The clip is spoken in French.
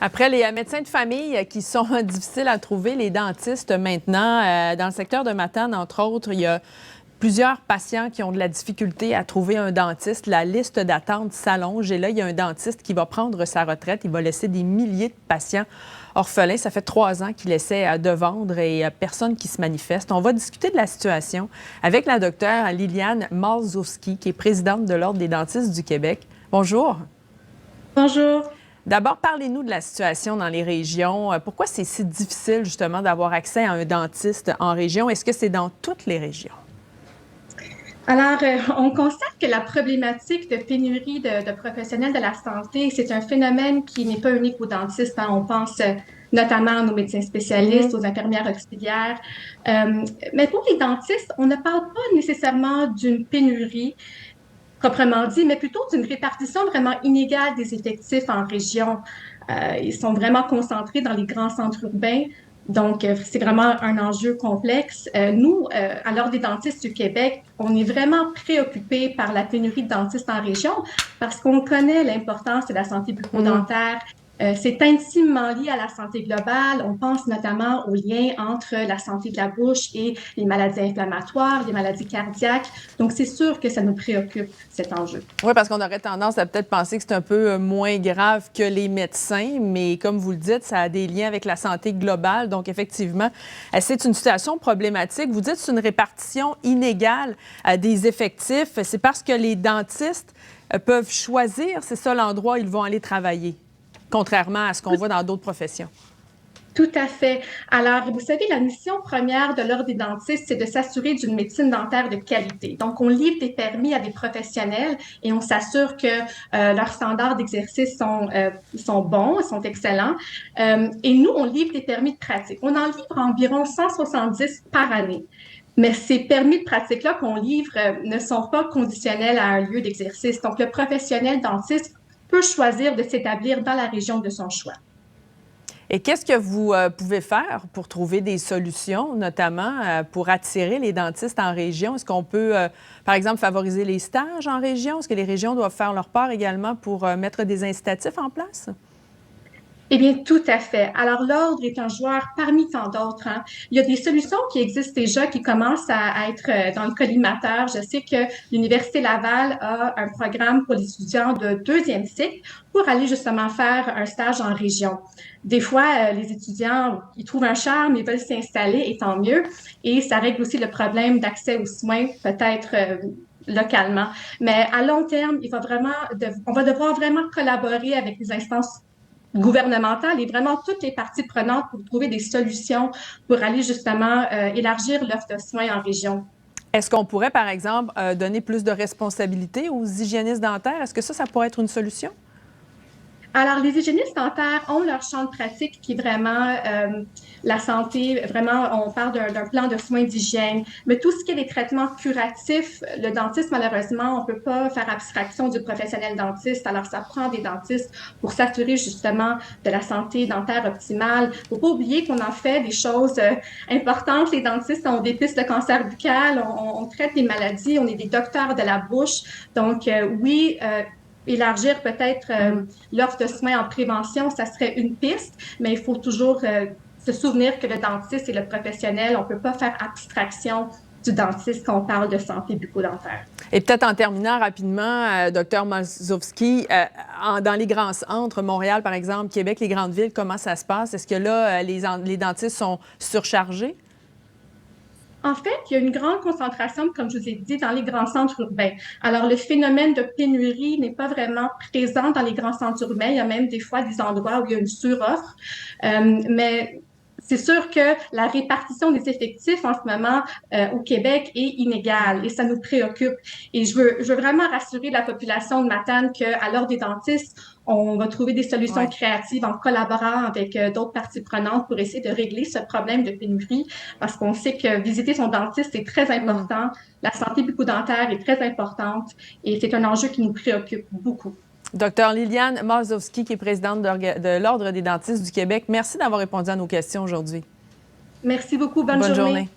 Après les médecins de famille qui sont difficiles à trouver, les dentistes maintenant, dans le secteur de Matane, entre autres, il y a plusieurs patients qui ont de la difficulté à trouver un dentiste. La liste d'attente s'allonge et là, il y a un dentiste qui va prendre sa retraite. Il va laisser des milliers de patients orphelins. Ça fait 3 ans qu'il essaie de vendre et personne qui se manifeste. On va discuter de la situation avec la docteure Liliane Malzowski, qui est présidente de l'Ordre des dentistes du Québec. Bonjour. Bonjour. D'abord, parlez-nous de la situation dans les régions. Pourquoi c'est si difficile, justement, d'avoir accès à un dentiste en région? Est-ce que c'est dans toutes les régions? Alors, on constate que la problématique de pénurie de professionnels de la santé, c'est un phénomène qui n'est pas unique aux dentistes, hein. On pense notamment à nos médecins spécialistes, aux infirmières auxiliaires. Euh, mais pour les dentistes, on ne parle pas nécessairement d'une pénurie proprement dit, mais plutôt d'une répartition vraiment inégale des effectifs en région. Ils sont vraiment concentrés dans les grands centres urbains. Donc, c'est vraiment un enjeu complexe. Nous, à l'Ordre des dentistes du Québec, on est vraiment préoccupés par la pénurie de dentistes en région parce qu'on connaît l'importance de la santé bucco-dentaire. C'est intimement lié à la santé globale. On pense notamment au lien entre la santé de la bouche et les maladies inflammatoires, les maladies cardiaques. Donc, c'est sûr que ça nous préoccupe, cet enjeu. Oui, parce qu'on aurait tendance à peut-être penser que c'est un peu moins grave que les médecins, mais comme vous le dites, ça a des liens avec la santé globale. Donc, effectivement, c'est une situation problématique. Vous dites que c'est une répartition inégale des effectifs. C'est parce que les dentistes peuvent choisir, c'est ça l'endroit où ils vont aller travailler, contrairement à ce qu'on voit dans d'autres professions. Tout à fait. Alors, vous savez, la mission première de l'Ordre des dentistes, c'est de s'assurer d'une médecine dentaire de qualité. Donc, on livre des permis à des professionnels et on s'assure que leurs standards d'exercice sont bons, sont excellents. Et nous, on livre des permis de pratique. On en livre environ 170 par année. Mais ces permis de pratique-là qu'on livre ne sont pas conditionnels à un lieu d'exercice. Donc, le professionnel dentiste peut choisir de s'établir dans la région de son choix. Et qu'est-ce que vous pouvez faire pour trouver des solutions, notamment pour attirer les dentistes en région? Est-ce qu'on peut, par exemple, favoriser les stages en région? Est-ce que les régions doivent faire leur part également pour mettre des incitatifs en place? Eh bien, tout à fait. Alors, l'ordre est un joueur parmi tant d'autres, hein. Il y a des solutions qui existent déjà, qui commencent à être dans le collimateur. Je sais que l'Université Laval a un programme pour les étudiants de 2e cycle pour aller justement faire un stage en région. Des fois, les étudiants, ils trouvent un charme, ils veulent s'installer, et tant mieux. Et ça règle aussi le problème d'accès aux soins, peut-être localement. Mais à long terme, on va devoir vraiment collaborer avec les instances gouvernementale et vraiment toutes les parties prenantes pour trouver des solutions pour aller justement élargir l'offre de soins en région. Est-ce qu'on pourrait, par exemple, donner plus de responsabilités aux hygiénistes dentaires? Est-ce que ça pourrait être une solution? Alors, les hygiénistes dentaires ont leur champ de pratique qui est vraiment la santé. Vraiment, on parle d'un plan de soins d'hygiène. Mais tout ce qui est les traitements curatifs, le dentiste, malheureusement, on peut pas faire abstraction du professionnel dentiste. Alors, ça prend des dentistes pour s'assurer justement de la santé dentaire optimale. Faut pas oublier qu'on en fait des choses importantes. Les dentistes ont des pistes de cancer buccal, on traite des maladies, on est des docteurs de la bouche. Donc, oui, élargir peut-être l'offre de soins en prévention, ça serait une piste, mais il faut toujours se souvenir que le dentiste et le professionnel, on ne peut pas faire abstraction du dentiste quand on parle de santé bucco-dentaire. Et peut-être en terminant rapidement, Dr Malzowski, dans les grands centres, Montréal par exemple, Québec, les grandes villes, comment ça se passe? Est-ce que là, les dentistes sont surchargés? En fait, il y a une grande concentration, comme je vous ai dit, dans les grands centres urbains. Alors, le phénomène de pénurie n'est pas vraiment présent dans les grands centres urbains. Il y a même des fois des endroits où il y a une suroffre. Mais c'est sûr que la répartition des effectifs en ce moment au Québec est inégale et ça nous préoccupe. Et je veux vraiment rassurer la population de Matane qu'à l'Ordre des dentistes, on va trouver des solutions Ouais. créatives en collaborant avec d'autres parties prenantes pour essayer de régler ce problème de pénurie parce qu'on sait que visiter son dentiste est très important. La santé bucco-dentaire est très importante et c'est un enjeu qui nous préoccupe beaucoup. Docteur Liliane Malzowski, qui est présidente de l'Ordre des dentistes du Québec, merci d'avoir répondu à nos questions aujourd'hui. Merci beaucoup. Bonne Bonne journée. journée.